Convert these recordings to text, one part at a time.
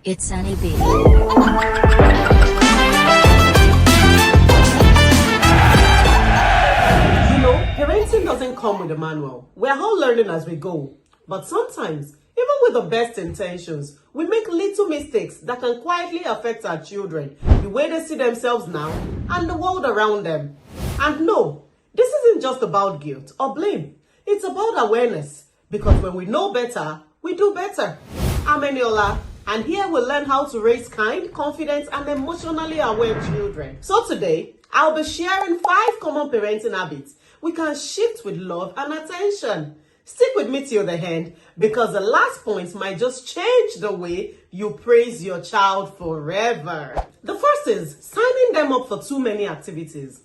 It's Sunny B. Parenting doesn't come with a manual. We're all learning as we go. But sometimes, even with the best intentions, we make little mistakes that can quietly affect our children, the way they see themselves now, and the world around them. And no, this isn't just about guilt or blame. It's about awareness. Because when we know better, we do better. I'm Eniola, and here we'll learn how to raise kind, confident, and emotionally aware children. So today, I'll be sharing 5 common parenting habits we can shift with love and attention. Stick with me till the end, because the last point might just change the way you praise your child forever. The first is signing them up for too many activities.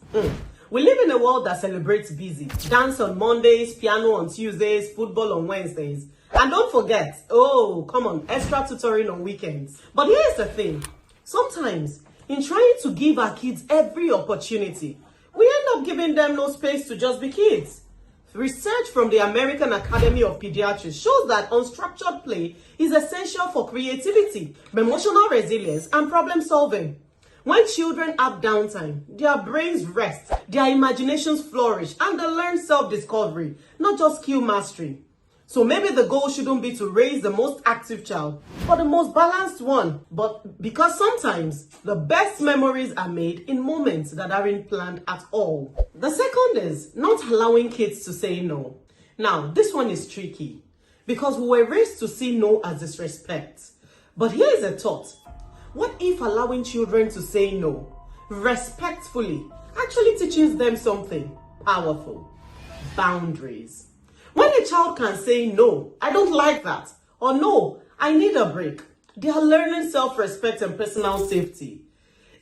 We live in a world that celebrates busy. Dance on Mondays, piano on Tuesdays, football on Wednesdays. And don't forget, extra tutoring on weekends. But here's the thing. Sometimes, in trying to give our kids every opportunity, we end up giving them no space to just be kids. Research from the American Academy of Pediatrics shows that unstructured play is essential for creativity, emotional resilience, and problem solving. When children have downtime, their brains rest, their imaginations flourish, and they learn self-discovery, not just skill mastery. So maybe the goal shouldn't be to raise the most active child, but the most balanced one. But because sometimes the best memories are made in moments that aren't planned at all. The second is not allowing kids to say no. Now, this one is tricky because we were raised to see no as disrespect. But here's a thought. What if allowing children to say no respectfully actually teaches them something powerful? Boundaries. When a child can say, no, I don't like that, or no, I need a break, they are learning self-respect and personal safety.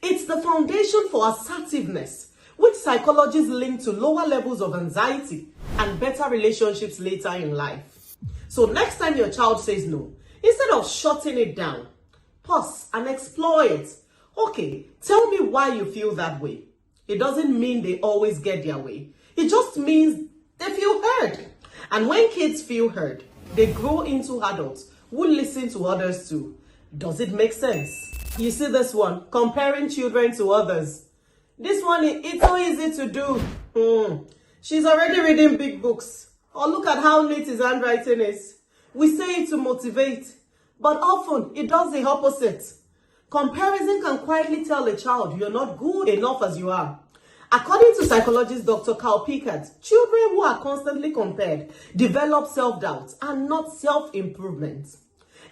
It's the foundation for assertiveness, which psychologists link to lower levels of anxiety and better relationships later in life. So next time your child says no, instead of shutting it down, pause and explore it. Okay, tell me why you feel that way. It doesn't mean they always get their way. It just means they feel heard. And when kids feel heard, they grow into adults who listen to others too. Does it make sense? You see this one, comparing children to others. This one, it's so easy to do. She's already reading big books. Or look at how neat his handwriting is. We say it to motivate, but often it does the opposite. Comparison can quietly tell a child you're not good enough as you are. According to psychologist Dr. Carl Pickard, children who are constantly compared develop self-doubt and not self-improvement.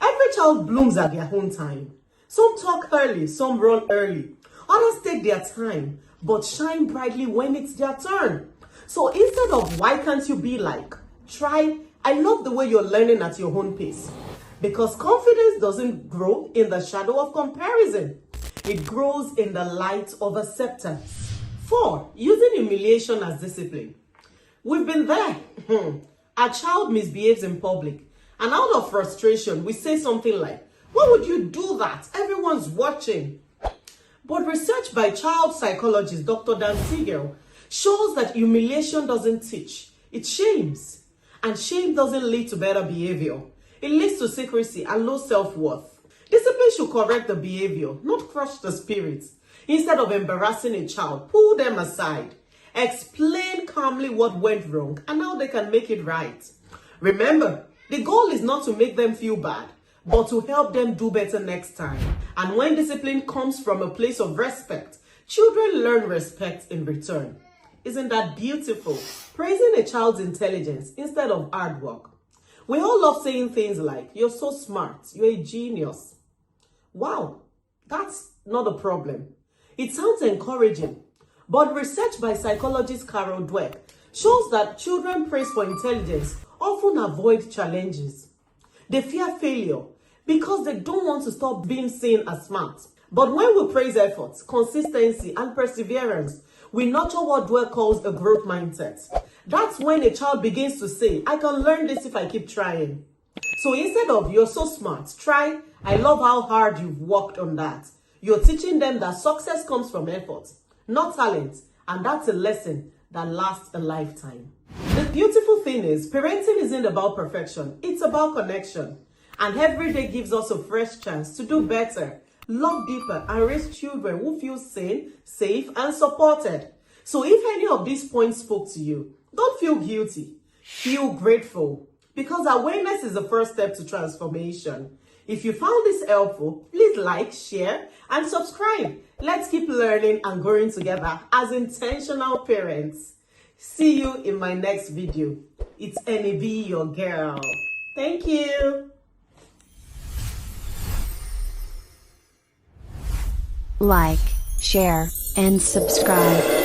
Every child blooms at their own time. Some talk early, some run early. Others take their time, but shine brightly when it's their turn. So instead of why can't you be like, try, I love the way you're learning at your own pace. Because confidence doesn't grow in the shadow of comparison. It grows in the light of acceptance. 4, using humiliation as discipline. We've been there. A child misbehaves in public, and out of frustration, we say something like, why would you do that? Everyone's watching. But research by child psychologist Dr. Dan Siegel shows that humiliation doesn't teach, it shames. And shame doesn't lead to better behavior. It leads to secrecy and low self-worth. Discipline should correct the behavior, not crush the spirit. Instead of embarrassing a child, pull them aside. Explain calmly what went wrong and how they can make it right. Remember, the goal is not to make them feel bad, but to help them do better next time. And when discipline comes from a place of respect, children learn respect in return. Isn't that beautiful? Praising a child's intelligence instead of hard work. We all love saying things like, you're so smart, you're a genius. Wow, that's not a problem. It sounds encouraging, but research by psychologist Carol Dweck shows that children praised for intelligence often avoid challenges. They fear failure because they don't want to stop being seen as smart. But when we praise efforts, consistency, and perseverance, we nurture what Dweck calls a growth mindset. That's when a child begins to say, I can learn this if I keep trying. So instead of, you're so smart, try, I love how hard you've worked on that. You're teaching them that success comes from effort, not talent, and that's a lesson that lasts a lifetime. The beautiful thing is, parenting isn't about perfection, it's about connection. And every day gives us a fresh chance to do better, love deeper, and raise children who feel seen, safe, and supported. So if any of these points spoke to you, don't feel guilty. Feel grateful. Because awareness is the first step to transformation. If you found this helpful, please like, share, and subscribe. Let's keep learning and growing together as intentional parents. See you in my next video. It's NAB, your girl. Thank you. Like, share, and subscribe.